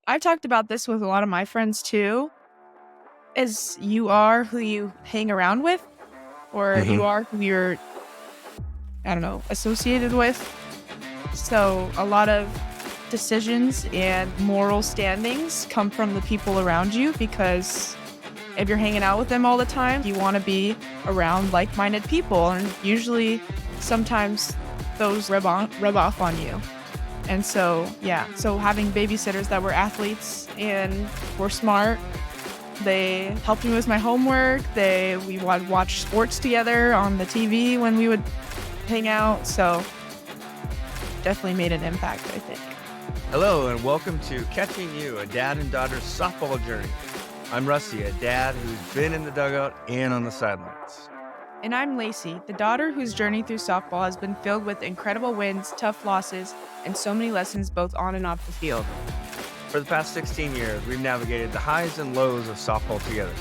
I've talked about this with a lot of my friends too, is you are who you hang around with, or hmm you are who you're, I don't know, associated with. So a lot of decisions and moral standings come from the people around you because if you're hanging out with them all the time, you want to be around like-minded people. And usually, sometimes those rub off on you. And so, yeah, so having babysitters that were athletes and were smart, they helped me with my homework. We would watch sports together on the TV when we would hang out. So definitely made an impact, I think. Hello, and welcome to Catching You, a dad and daughter's softball journey. I'm Rusty, a dad who's been in the dugout and on the sidelines. And I'm Lacie, the daughter whose journey through softball has been filled with incredible wins, tough losses, and so many lessons both on and off the field. For the past 16 years, we've navigated the highs and lows of softball together,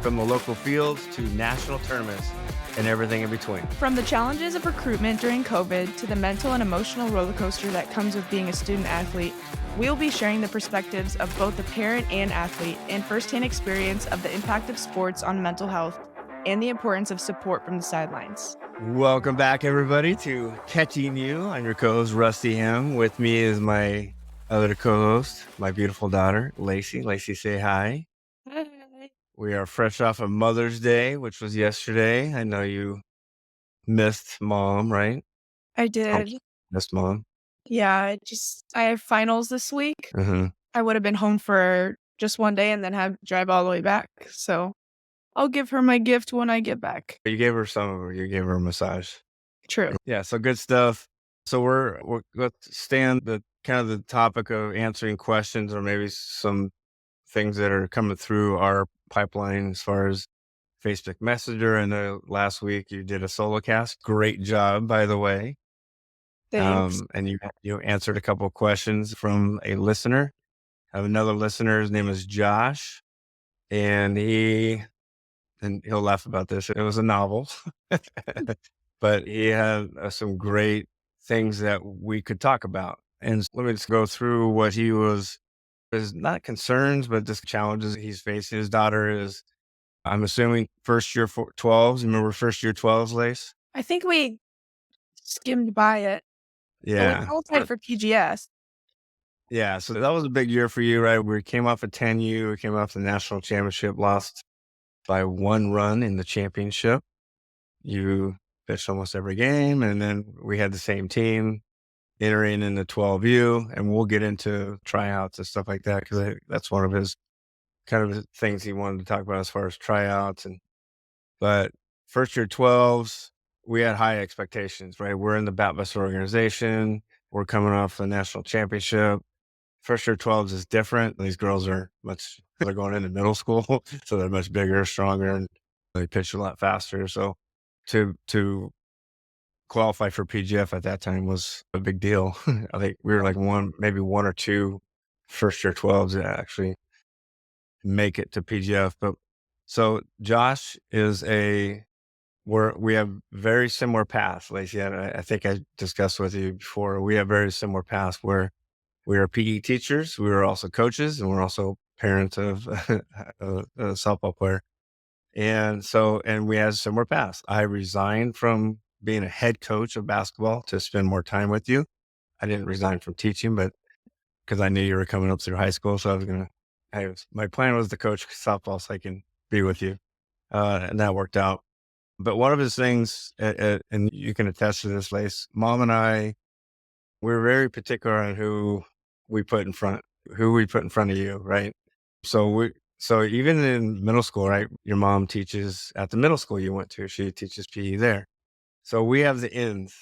from the local fields to national tournaments and everything in between. From the challenges of recruitment during COVID to the mental and emotional roller coaster that comes with being a student athlete, we'll be sharing the perspectives of both the parent and athlete and firsthand experience of the impact of sports on mental health and the importance of support from the sidelines. Welcome back, everybody, to Catching You. I'm your co-host, Rusty M. With me is my other co-host, my beautiful daughter, Lacie. Lacie, say hi. Hi. We are fresh off of Mother's Day, which was yesterday. I know you missed mom, right? I Oh, did. missed mom. Yeah, I have finals this week. Mm-hmm. I would have been home for just one day and then had to drive all the way back. So I'll give her my gift when I get back. You gave her some of her. You gave her a massage. True. Yeah, so good stuff. So let's stay on the kind of the topic of answering questions or maybe some things that are coming through our pipeline as far as Facebook Messenger. I know last week you did a solo cast. Great job, by the way. Thanks. And you answered a couple of questions from a listener. I have another listener. His name is Josh, and he'll laugh about this. It was a novel, but he had some great things that we could talk about. And let me just go through what he was not concerns, but just challenges he's facing. His daughter is, I'm assuming, first year 12s. Remember first year 12s, Lace? I think we skimmed by it, but we Yeah. qualified for PGS. Yeah. So that was a big year for you, right? We came off a 10U. We came off the national championship, lost by one run in the championship. You pitched almost every game. And then we had the same team entering in the 12U. And we'll get into tryouts and stuff like that because that's one of his kind of things he wanted to talk about as far as tryouts. But first year 12s, we had high expectations, right? We're in the BAPBUS organization. We're coming off the national championship. First year 12s is different. These girls they're going into middle school, so they're much bigger, stronger, and they pitch a lot faster. So to qualify for PGF at that time was a big deal. I think we were like maybe one or two first year 12s that actually make it to PGF. But so Josh is we have very similar paths, Lacie. And I think I discussed with you before. We have very similar paths where we are PE teachers. We are also coaches, and we're also parents of a softball player. And we have similar paths. I resigned from being a head coach of basketball to spend more time with you. I didn't resign from teaching, but because I knew you were coming up through high school, so my plan was to coach softball so I can be with you, and that worked out. But one of his things, and you can attest to this, Lace, mom and I, we're very particular on who we put in front of you, right? So even in middle school, right? Your mom teaches at the middle school you went to. She teaches PE there. So we have the ins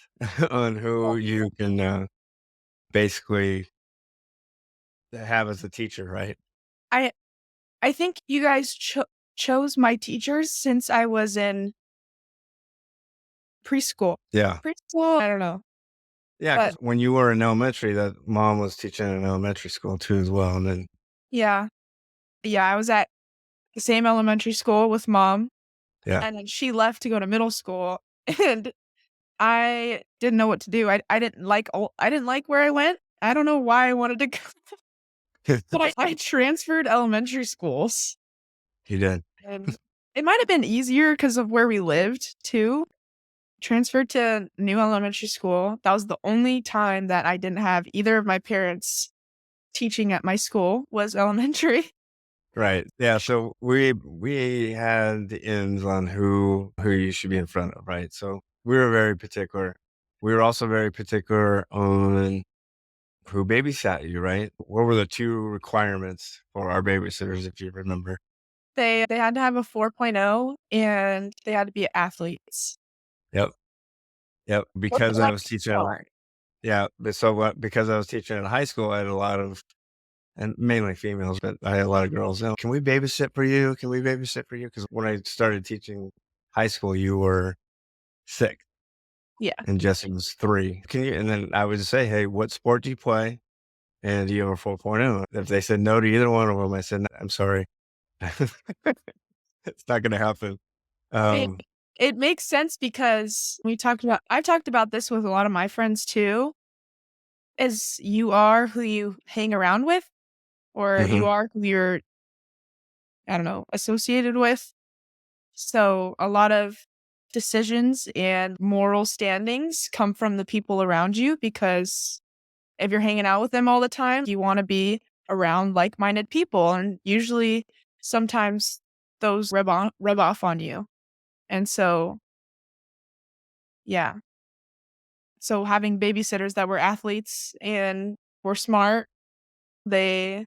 on who you can basically have as a teacher, right? I I think you guys chose my teachers since I was in preschool. Yeah. Preschool, I don't know. Yeah, But because when you were in elementary, that mom was teaching in elementary school too as well. And then, yeah. Yeah, I was at the same elementary school with mom, yeah. and then she left to go to middle school, and I didn't know what to do. I didn't like where I went. I don't know why I wanted to go. But I transferred elementary schools, You did. and it might have been easier because of where we lived too. Transferred to new elementary school. That was the only time that I didn't have either of my parents teaching at my school was elementary. Right. Yeah. So we had the ends on who you should be in front of, right? So we were very particular. We were also very particular on who babysat you, right? What were the two requirements for our babysitters, if you remember? They had to have a 4.0 and they had to be athletes. Yep. Yep. What the Because I heck was teaching, are? yeah. Because I was teaching in high school, I had a lot of, and mainly females, but I had a lot of girls. Oh, can we babysit for you? Can we babysit for you? Because when I started teaching high school, you were 6 Yeah. and Jesse was 3. Can you? And then I would say, hey, what sport do you play? And do you have a 4.0? If they said no to either one of them, I said, I'm sorry. It's not going to happen. It Um, it makes sense because I've talked about this with a lot of my friends too, is you are who you hang around with or you mhm. are who you're, I don't know, associated with. So a lot of decisions and moral standings come from the people around you because if you're hanging out with them all the time, you want to be around like-minded people, and usually sometimes those rub off on you. And so, yeah. So having babysitters that were athletes and were smart, they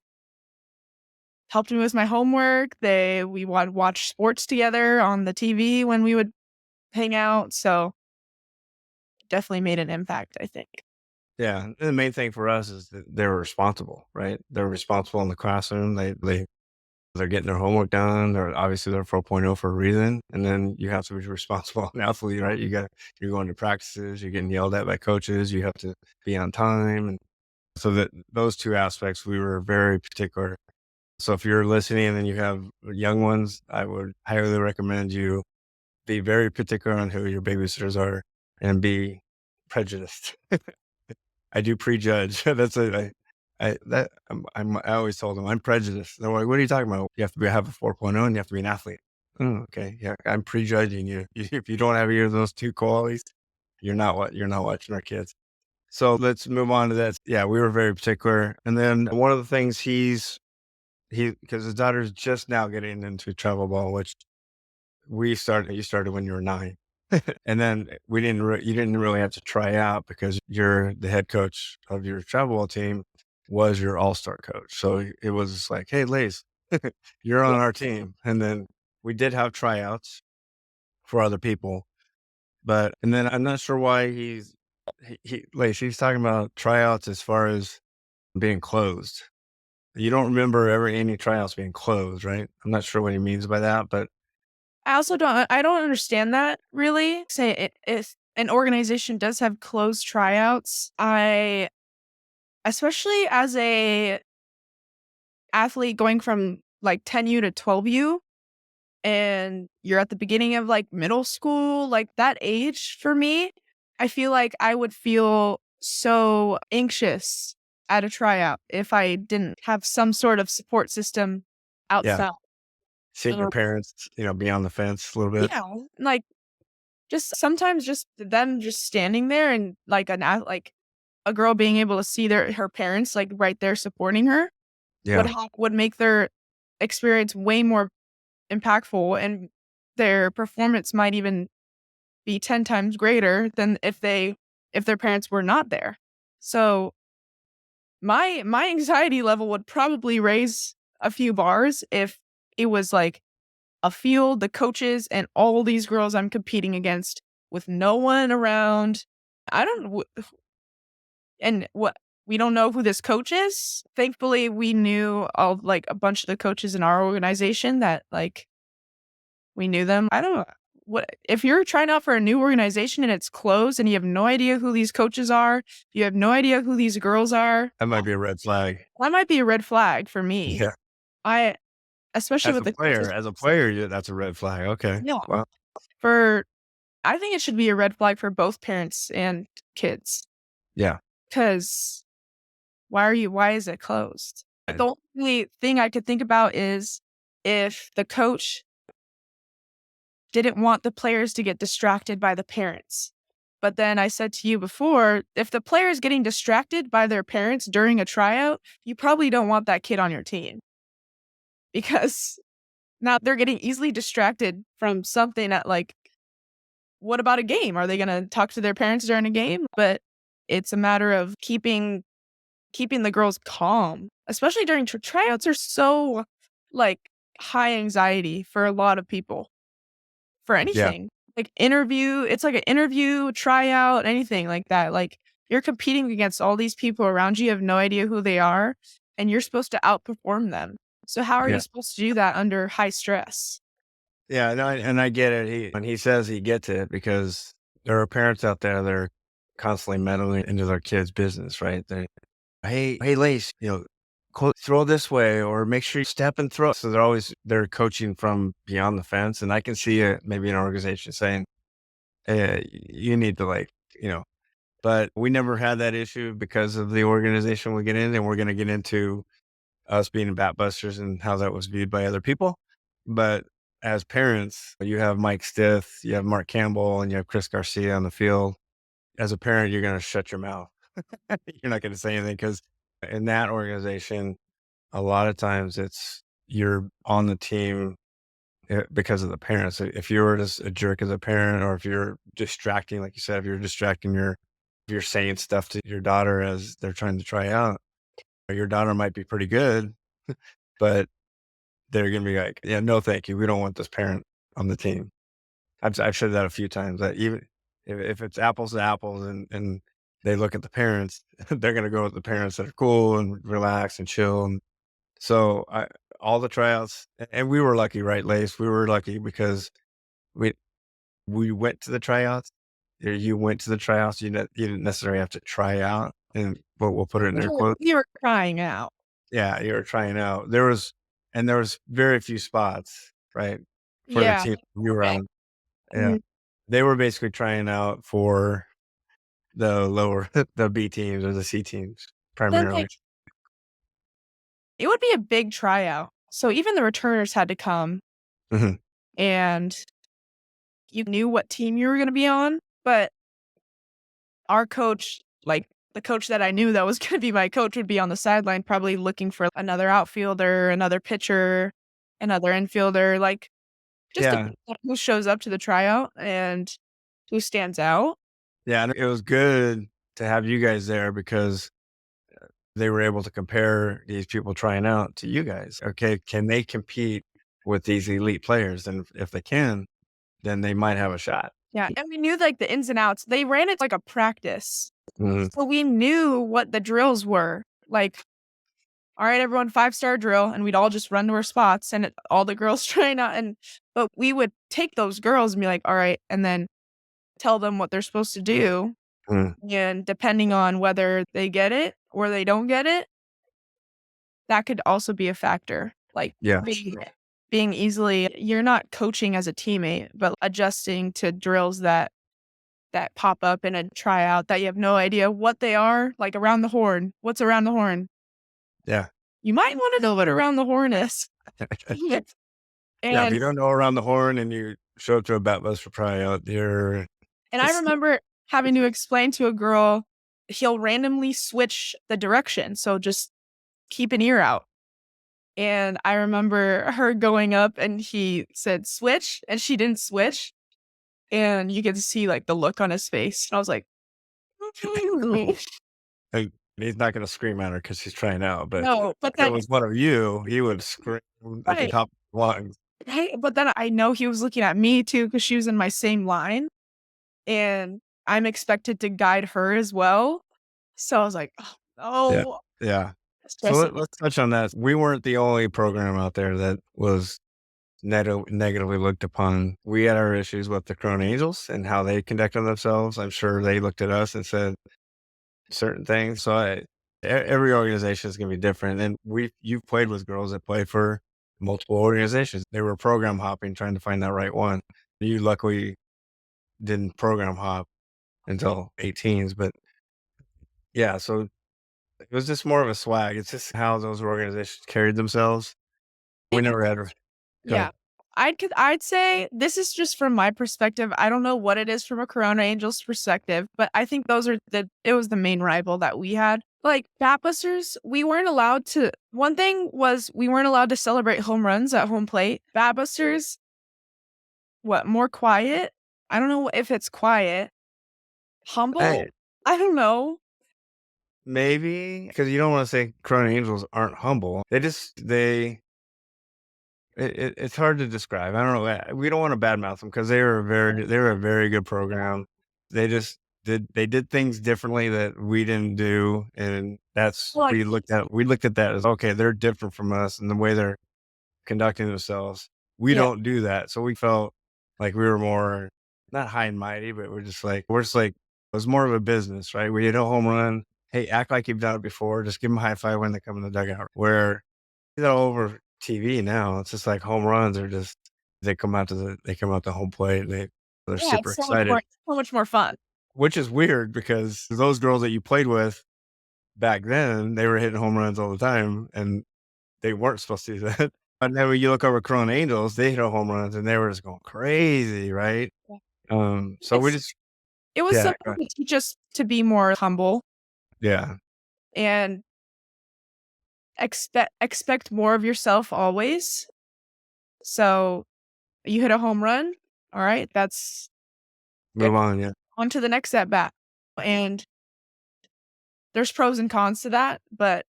helped me with my homework. We would watch sports together on the TV when we would hang out. So definitely made an impact, I think. Yeah. And the main thing for us is that they're responsible, right? They're responsible in the classroom. They're getting their homework done. They're 4.0 for a reason. And then you have to be responsible and athlete, right? You're going to practices, you're getting yelled at by coaches, you have to be on time. And so that those two aspects, we were very particular. So if you're listening and you have young ones, I would highly recommend you be very particular on who your babysitters are and be prejudiced. I do prejudge. That's a I that I always told them I'm prejudiced. They're like, "What are you talking about? You have to have a 4.0 and you have to be an athlete." Oh, okay. Yeah, I'm prejudging you. If you don't have either of those two qualities, you're not watching our kids. So let's move on to that. Yeah, we were very particular. And then one of the things because his daughter's just now getting into travel ball, which you started when you were 9. And then you didn't really have to try out because you're the head coach of your travel ball team was your all-star coach. So it was just like, "Hey, Lace, you're on Yeah. our team." And then we did have tryouts for other people, and then I'm not sure why Lace, he's talking about tryouts as far as being closed. You don't remember ever any tryouts being closed, right? I'm not sure what he means by that, but I don't understand that really. Say if an organization does have closed tryouts, I especially as a athlete going from like 10U to 12U and you're at the beginning of like middle school, like that age for me, I feel like I would feel so anxious at a tryout if I didn't have some sort of support system yeah, outside. seeing your Uh, parents, be on the fence a little bit. yeah, like just sometimes just them just standing there and like a girl being able to see her parents like right there supporting her Yeah. would make their experience way more impactful, and their performance might even be 10 times greater than if their parents were not there. So my anxiety level would probably raise a few bars if it was like a field, the coaches, and all these girls I'm competing against with no one around. I don't and what we don't know who this coach is. Thankfully, we knew of like a bunch of the coaches in our organization that like we knew them. I don't know what if you're trying out for a new organization and it's closed and you have no idea who these coaches are, you have no idea who these girls are. That might be a red flag. That might be a red flag for me. Yeah. I especially with the coaches. As a player, yeah, that's a red flag. Okay. Yeah. Well, For I think it should be a red flag for both parents and kids yeah. because why is it closed? The only thing I could think about is if the coach didn't want the players to get distracted by the parents. But then I said to you before, if the player is getting distracted by their parents during a tryout, you probably don't want that kid on your team because now they're getting easily distracted from something at like, what about a game? Are they going to talk to their parents during a game? But it's a matter of keeping the girls calm, especially during tryouts are so like high anxiety for a lot of people for Yeah. anything. Like interview, it's like an interview, tryout, anything like that. Like you're competing against all these people around you, you have no idea who they are, and you're supposed to outperform them. So how are Yeah. you supposed to do that under high stress? Yeah. No, and I get it. When he says he gets it because there are parents out there that are constantly meddling into their kids' business, right? Hey, Lace, throw this way or make sure you step and throw. So they're coaching from beyond the fence. And I can see it maybe an organization saying, hey, you need to but we never had that issue because of the organization we get in. And we're going to get into us being bat busters and how that was viewed by other people. But as parents, you have Mike Stith, you have Mark Campbell, and you have Chris Garcia on the field. As a parent, you're going to shut your mouth. You're not going to say anything because in that organization, a lot of times you're on the team because of the parents. If you were just a jerk as a parent, or if you're distracting, like you said, if you're saying stuff to your daughter as they're trying to try out, your daughter might be pretty good, but they're going to be like, yeah, no, thank you. We don't want this parent on the team. I've said that a few times that even if it's apples to apples and they look at the parents, they're going to go with the parents that are cool and relax and chill. And so all the tryouts, and we were lucky, right, Lace? We were lucky because we we went to the tryouts. Or you went to the tryouts. You didn't necessarily have to try out, and but we'll put it in air quotes. You were crying out. Yeah, you were trying out. There was very few spots, right, for the Yeah. team you were Okay. on. Yeah. Mhm. They were basically trying out for the lower the B teams or the C teams Then primarily. like it would be a big tryout. So even the returners had to come Mhm. and you knew what team you were going to be on, but our coach, like the coach that I knew that was going to be my coach would be on the sideline probably looking for another outfielder, another pitcher, another infielder, like just Yeah. depending on who shows up to the tryout and who stands out. Yeah, and it was good to have you guys there because they were able to compare these people trying out to you guys. Okay, can they compete with these elite players? And if they can, then they might have a shot. Yeah, and we knew like the ins and outs. They ran it like a practice. Mhm. So we knew what the drills were. Like, all right, everyone, 5-star drill, and we'd all just run to our spots and all the girls trying out. But we would take those girls and be like, all right, and then tell them what they're supposed to do. Mhm. And depending on whether they get it or they don't get it, that could also be a factor. Like Yeah. being easily, you're not coaching as a teammate, but adjusting to drills that pop up in a tryout that you have no idea what they are, like around the horn. What's around the horn? Yeah. You might want to know what around the horn is. Yeah, if you And don't know around the horn and you show up to a bat buster tryout, and I it's remember having to explain to a girl, he'll randomly switch the direction, so just keep an ear out. And I remember her going up and he said, "Switch," and she didn't switch, and you could see, like, the look on his face, and I was like, like, he's not gonna scream at her because she's trying out, but "No," but if it then was one of you, he would scream at the right, top of his lungs. right, but then I know he was looking at me too because she was in my same line, and I'm expected to guide her as well, so I was like, "Oh, Yeah. no." Yeah. So Stressing. let's touch on that. We weren't the only program out there that was negatively looked upon. We had our issues with the Corona Angels and how they conducted themselves. I'm sure they looked at us and said certain things. Every organization is going to be different. And you've played with girls that play for multiple organizations. They were program hopping, trying to find that right one. You luckily didn't program hop until 18s, but yeah. So It was just more of a swag. It's just how those organizations carried themselves. We never had a go Yeah. ahead. I'd say this is just from my perspective. I don't know what it is from a Corona Angels perspective, but I think those are it was the main rival that we had. Like Batbusters, we weren't allowed to one thing was we weren't allowed to celebrate home runs at home plate. Batbusters, what, more quiet? I don't know if it's quiet. Hey, Humble? I don't know. maybe because you don't wanna say Corona Angels aren't humble. It's hard to describe. I don't know, we don't wanna badmouth them because they were a very good program. They just they did things differently that we didn't do, and that's Like, we looked at that as, "Okay, they're different from us in the way they're conducting themselves. We yeah. don't do that." So we felt like we were more not high and mighty, but we're just like it was more of a business, right? We hit a home run. Hey, act like you've done it before. Just give them a high five when they come in the dugout. Where all over TV now, it's just like home runs are just they come out the home plate and they're Yeah, super it's excited, so much more fun. which is weird because those girls that you played with back then, they were hitting home runs all the time and they weren't supposed to do that. But then when you look over Corona Angels, they hit home runs and they were just going crazy, right? Yeah. So we It's just it was yeah, something to teach us to be more humble yeah, and expect more of yourself always. So, you hit a home run, all right, that's good. move on, yeah, On to the next at bat. And there's pros and cons to that, but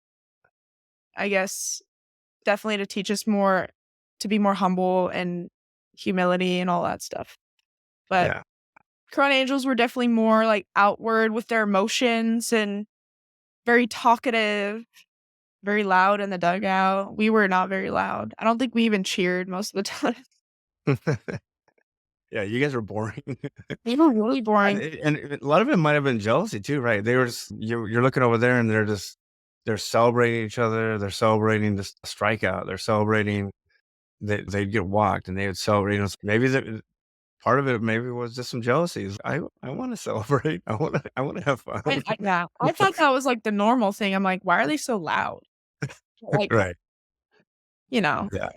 I guess definitely to teach us more to be more humble and humility and all that stuff. But yeah, Corona Angels were definitely more, like, outward with their emotions and very talkative, very loud in the dugout. We were not very loud. I don't think we even cheered most of the time. yeah. You guys are boring. We were really boring. And a lot of it might have been jealousy too, right? They were just you're looking over there and they're celebrating each other. They're celebrating this strikeout. They're celebrating that they'd get walked and they would celebrate us. Maybe the part of it maybe was just some jealousies. I want to celebrate. I want to have fun. Yeah, I thought that was, like, the normal thing. I'm like, "Why are they so loud?" Like, Right. you know? Yeah.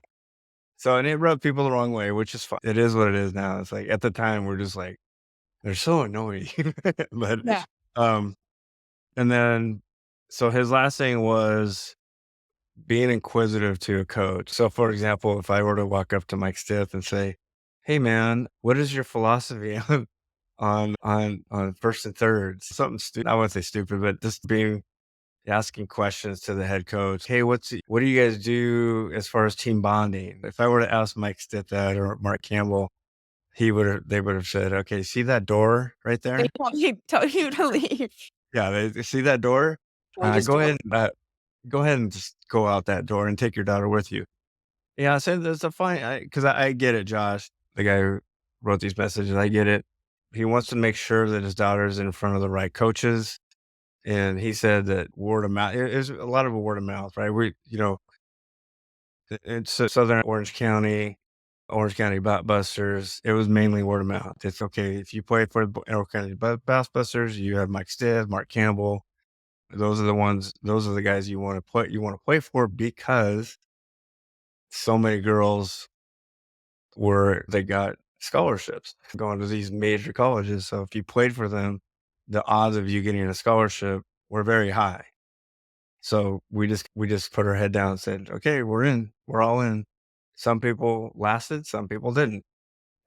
So and it rubbed people the wrong way, which is fine. It is what it is now. It's like at the time we're just like they're so annoying. But Yeah. um and then so his last thing was being inquisitive to a coach. So, for example, if I were to walk up to Mike Stith and say, "Hey, man, what is your philosophy on first and thirds?" Something stupid. I wouldn't say stupid, but just being asking questions to the head coach. Hey, what do you guys do as far as team bonding? If I were to ask Mike Stith that or Mark Campbell, they would have said, "Okay, see that door right They there? tell you to leave, Yeah, they see that door? or just do it. Go ahead and just go out that door and take your daughter with you." Yeah, I said there's a fine because I get it, Josh, the guy who wrote these messages. I get it. He wants to make sure that his daughter's in front of the right coaches, and he said that word of mouth is a lot of a word of mouth, right? It's Southern Orange County Busters. It was mainly word of mouth. It's okay if you play for the Orange County Busters, you have Mike Stiff, Mark Campbell. Those are the ones. Those are the guys you want to play. You want to play for because so many girls where they got scholarships going to these major colleges. So if you played for them, the odds of you getting a scholarship were very high. So we just put our head down and said, "Okay, we're in. We're all in." Some people lasted, some people didn't.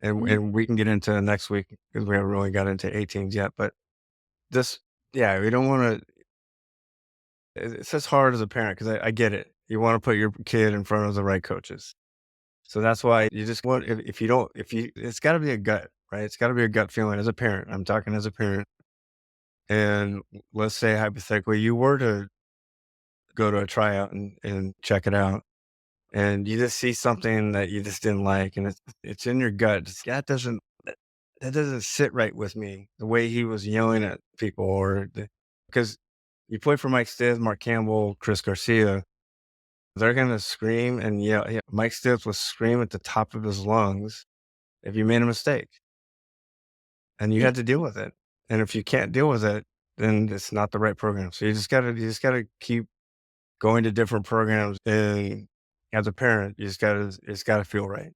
Mhm. And we can get into next week because we haven't really got into 18s yet. But this, yeah, we don't want to. It's just hard as a parent because I get it. You want to put your kid in front of the right coaches. So that's why you just want if you don't if you it's gotta be a gut, right? It's gotta be a gut feeling as a parent. I'm talking as a parent. And let's say hypothetically you were to go to a tryout and check it out and you just see something that you just didn't like and it's in your gut. Just, that doesn't sit right with me. The way he was yelling at people because you play for Mike Stiff, Mark Campbell, Chris Garcia, they're gonna scream and yell. Yeah, Mike Stiff was scream at the top of his lungs if you made a mistake. And you Yeah. had to deal with it. And if you can't deal with it, then it's not the right program. So you just gotta keep going to different programs, and as a parent, it's gotta feel right.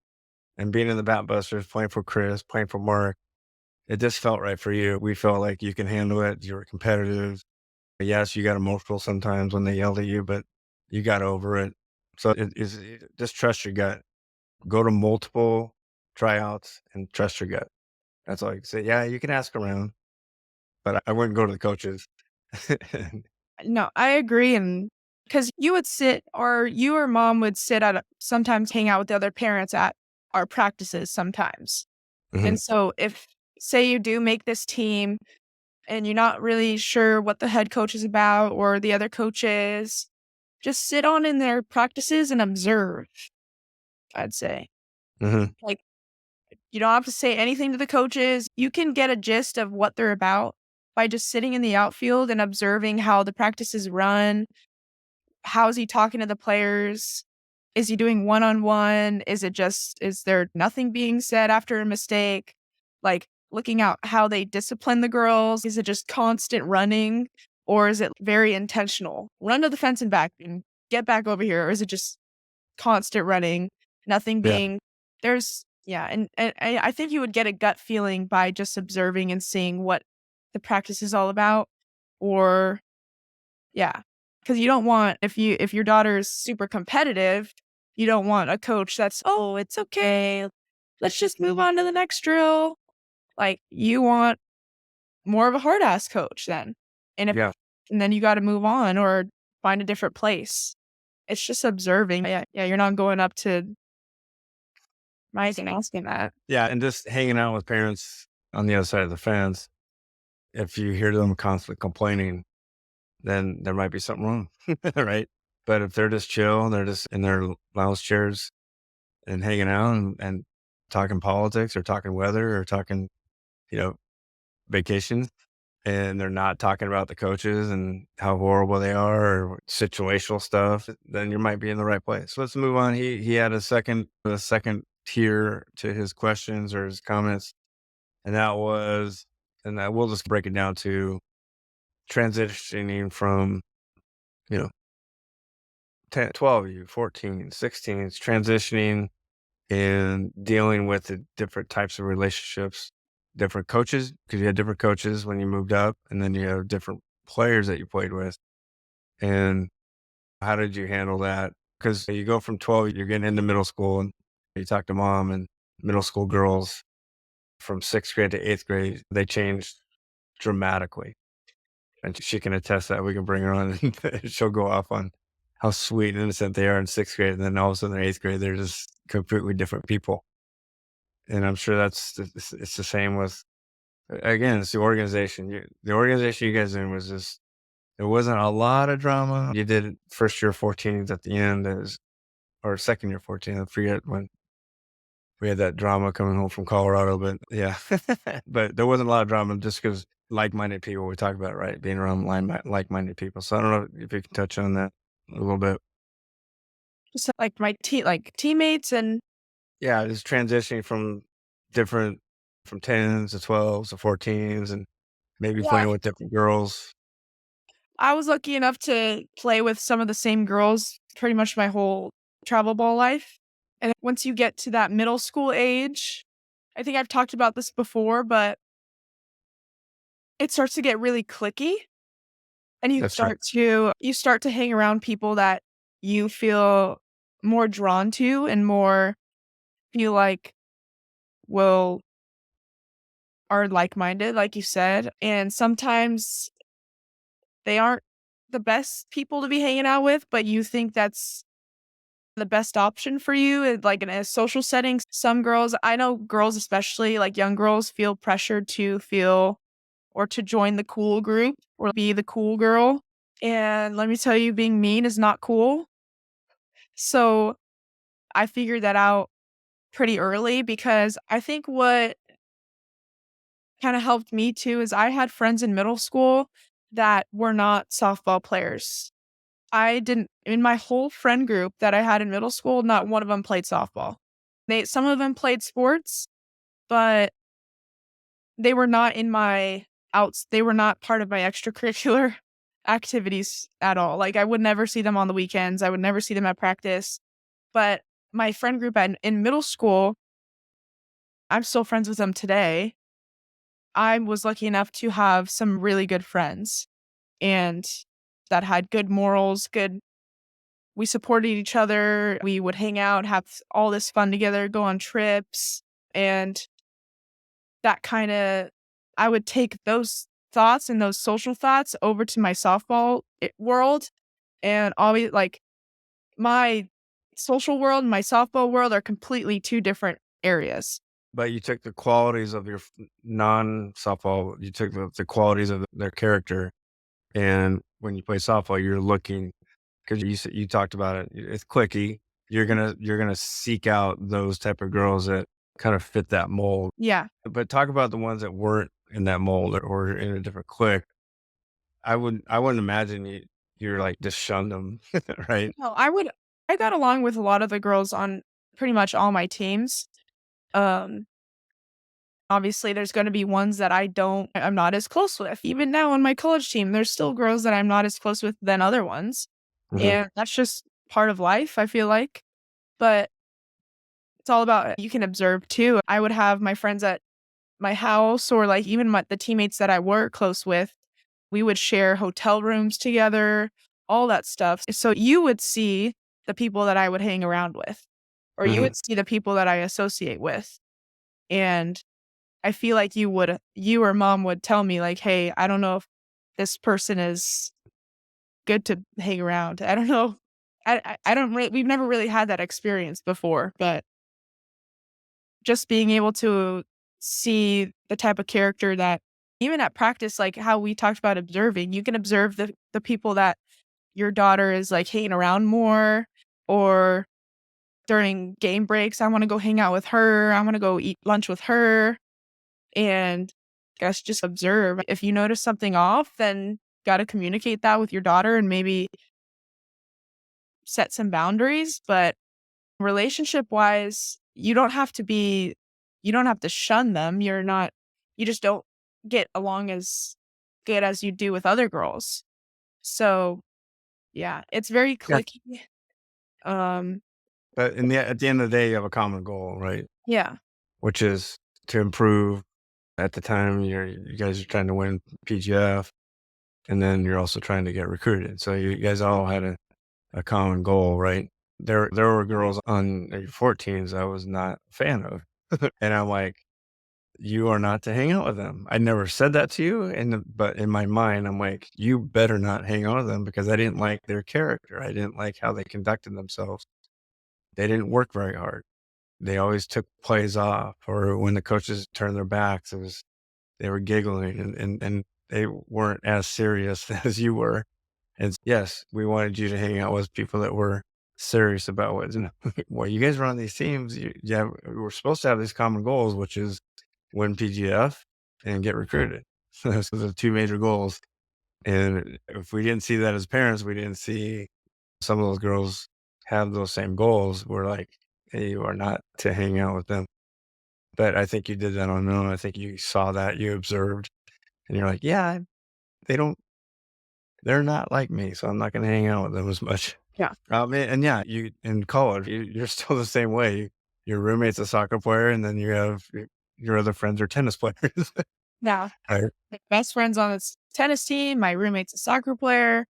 And being in the Batbusters, playing for Chris, playing for Mark, it just felt right for you. We felt like you can handle it. You were competitive. Yes, you got emotional sometimes when they yelled at you, but you got over it. So just trust your gut. Go to multiple tryouts and trust your gut. That's all you can say. Yeah, you can ask around, but I wouldn't go to the coaches. No, I agree. And because you would sit, or you or mom would sit sometimes hang out with the other parents at our practices sometimes. Mhm, And so if, say, you do make this team and you're not really sure what the head coach is about or the other coaches, just sit on in their practices and observe, I'd say. mhm, Like, you don't have to say anything to the coaches. You can get a gist of what they're about by just sitting in the outfield and observing how the practices run. How is he talking to the players? Is he doing one-on-one? Is there nothing being said after a mistake? Like, looking out how they discipline the girls. Is it just constant running, or is it very intentional? Run to the fence and back and get back over here. Or is it just constant running? Nothing yeah, being there's yeah, and I think you would get a gut feeling by just observing and seeing what the practice is all about. Or yeah, because you don't want, if your daughter is super competitive, you don't want a coach that's, "Oh, it's okay. Let's just move on to the next drill." Like, you want more of a hard ass coach then. And if yeah, and then you gotta move on or find a different place. It's just observing. Yeah, yeah, you're not going up to Mike and asking that. yeah, and just hanging out with parents on the other side of the fence, if you hear them constantly complaining, then there might be something wrong, right? But if they're just chill, they're just in their lounge chairs and hanging out and talking politics or talking weather or talking, you know, vacation, and they're not talking about the coaches and how horrible they are or situational stuff, then you might be in the right place. So let's move on. He had a second tier to his questions or his comments, and that was, and that we'll just break it down to transitioning from, you know, 10, 12, you 14, 16, it's transitioning and dealing with the different types of relationships, different coaches, because you had different coaches when you moved up, and then you have different players that you played with. And how did you handle that? Because you go from 12, you're getting into middle school, and you talk to mom, and middle school girls from sixth grade to eighth grade, they changed dramatically. And she can attest that. We can bring her on and she'll go off on how sweet and innocent they are in sixth grade. And then all of a sudden in eighth grade, they're just completely different people. And I'm sure it's the same with, again, it's the organization. The organization you guys in was just, there wasn't a lot of drama. You did first year 14s at the end, or second year 14. I forget when we had that drama coming home from Colorado, but yeah, but there wasn't a lot of drama just because like-minded people, we talked about, right? Being around like-minded people. So I don't know if you can touch on that a little bit. Just like like teammates and Yeah, just transitioning from different, from 10s to 12s to 14s and maybe yeah, playing with different girls. I was lucky enough to play with some of the same girls pretty much my whole travel ball life. And once you get to that middle school age, I think I've talked about this before, but it starts to get really clicky, and That's right. you start to hang around people that you feel more drawn to and more feel like will are like-minded, like you said. And sometimes they aren't the best people to be hanging out with, but you think that's the best option for you, like, in a social setting. Some girls, I know girls, especially, like, young girls, feel pressured to feel or to join the cool group or be the cool girl, and let me tell you, being mean is not cool. So, I figured that out pretty early because I think what kinda helped me too is I had friends in middle school that were not softball players. I didn't in my whole friend group that I had in middle school, not one of them played softball. Some of them played sports, but they were not in my they were not part of my extracurricular activities at all. Like, I would never see them on the weekends. I would never see them at practice. But my friend group in middle school, I'm still friends with them today. I was lucky enough to have some really good friends and that had good morals, we supported each other. We would hang out, have all this fun together, go on trips, and that kinda I would take those thoughts and those social thoughts over to my softball world, and always like, my social world and my softball world are completely 2 different areas. But you took the qualities of your non-softball, you took the qualities of their character, and when you play softball, you're looking, because you talked about it, it's clicky. You're gonna seek out those type of girls that kind of fit that mold. Yeah. But talk about the ones that weren't in that mold or in a different clique. I wouldn't imagine you're like just shunned them, right? No, I got along with a lot of the girls on pretty much all my teams. Um, Obviously, there's gonna be ones that I'm not as close with. Even now on my college team, there's still girls that I'm not as close with than other ones, Mhm. and that's just part of life, I feel like. But it's all about you can observe too. I would have my friends at my house or, like, even the teammates that I were close with, we would share hotel rooms together, all that stuff. So you would see the people that I would hang around with, or you Mhm. would see the people that I associate with, and I feel like you or mom would tell me like, "Hey, I don't know if this person is good to hang around." I don't know. I don't we've never really had that experience before, but just being able to see the type of character that even at practice, like how we talked about observing, you can observe the people that your daughter is like hanging around more, or during game breaks, I want to go hang out with her. I want to go eat lunch with her. And guess just observe. If you notice something off, then gotta communicate that with your daughter and maybe set some boundaries. But relationship wise, you don't have to shun them. You just don't get along as good as you do with other girls. So yeah, it's very Yeah. clicky. Um, But at the end of the day, you have a common goal, right? yeah. Which is to improve. At the time, you guys are trying to win PGF, and then you're also trying to get recruited. So you guys all had a common goal, right? There were girls on your 14s I was not a fan of, and I'm like, you are not to hang out with them. I never said that to you, but in my mind, I'm like, you better not hang out with them because I didn't like their character. I didn't like how they conducted themselves. They didn't work very hard. They always took plays off, or when the coaches turned their backs, they were giggling and they weren't as serious as you were. And yes, we wanted you to hang out with people that were serious about what, well, you guys were on these teams. Yeah, we're supposed to have these common goals, which is win PGF and get recruited. So those are the two major goals. And if we didn't see that as parents, we didn't see some of those girls have those same goals. We're like, hey, you are not to hang out with them. But I think you did that on your own. I think you saw that, you observed, and you're like, yeah, they don't, they're not like me, so I'm not going to hang out with them as much. Yeah. And yeah, you in college, you're still the same way. Your roommate's a soccer player, and then you have your other friends are tennis players. Yeah. Right? My best friends on this tennis team, my roommate's a soccer player.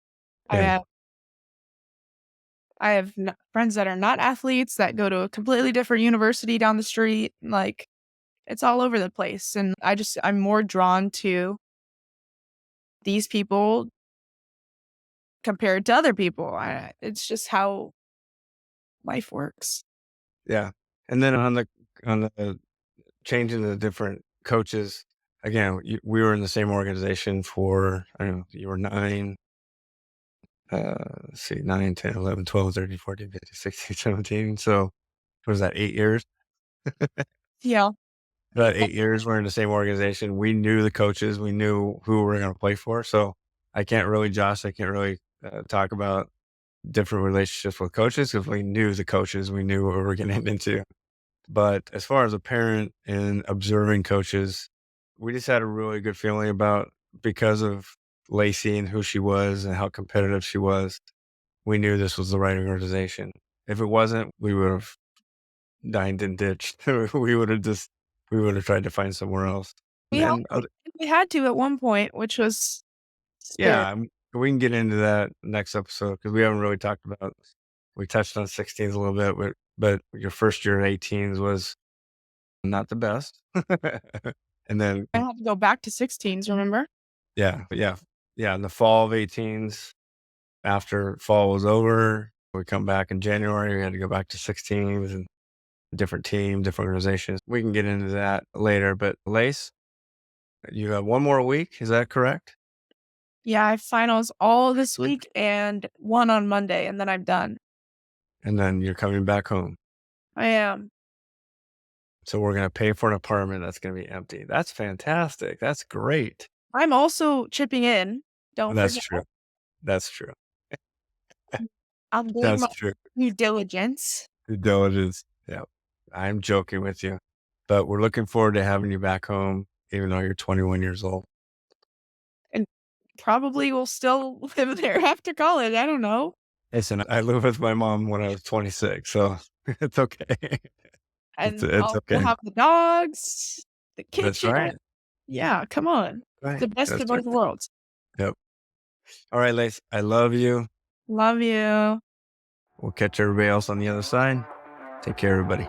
I Yeah. have friends that are not athletes that go to a completely different university down the street. Like, it's all over the place. And I'm more drawn to these people compared to other people. It's just how life works. Yeah. And then on the changing the different coaches, again, we were in the same organization for, I don't know, you were 9, let's see, 9, 10, 11, 12, 13, 14, 15, 16, 17. So what was that, 8 years? Yeah. About 8 years, we're in the same organization. We knew the coaches, we knew who we were gonna play for, so I can't really, Josh, I can't really, talk about different relationships with coaches because we knew the coaches, we knew what we were getting into. But as far as a parent and observing coaches, we just had a really good feeling about because of Lacie and who she was and how competitive she was. We knew this was the right organization. If it wasn't, we would have dined and ditched. We would have tried to find somewhere else. And We all then, we had to at one point, which was scary. yeah, we can get into that next episode because we haven't really talked about. We touched on 16s a little bit, but your first year at 18s was not the best. And then, I had to go back to 16s, remember? yeah. In the fall of 18s, after fall was over, we come back in January. We had to go back to 16s and different team, different organizations. We can get into that later. But Lace, you have one more week. Is that correct? Yeah, I have finals all this week and one on Monday, and then I'm done. And then you're coming back home. I am. So we're going to pay for an apartment that's going to be empty. That's fantastic. That's great. I'm also chipping in. Don't That's forget. true. That's true. I'm doing That's my true. due diligence. Due diligence. Yeah. I'm joking with you, but we're looking forward to having you back home, even though you're 21 years old. And probably will still live there after college. I don't know. Listen, I lived with my mom when I was 26, so it's okay. And It's we'll okay. have the dogs, the That's kitchen. right. Yeah, come on. Right. The best That's of right. both worlds. Yep. All right, Lace. I love you. Love you. We'll catch everybody else on the other side. Take care, everybody.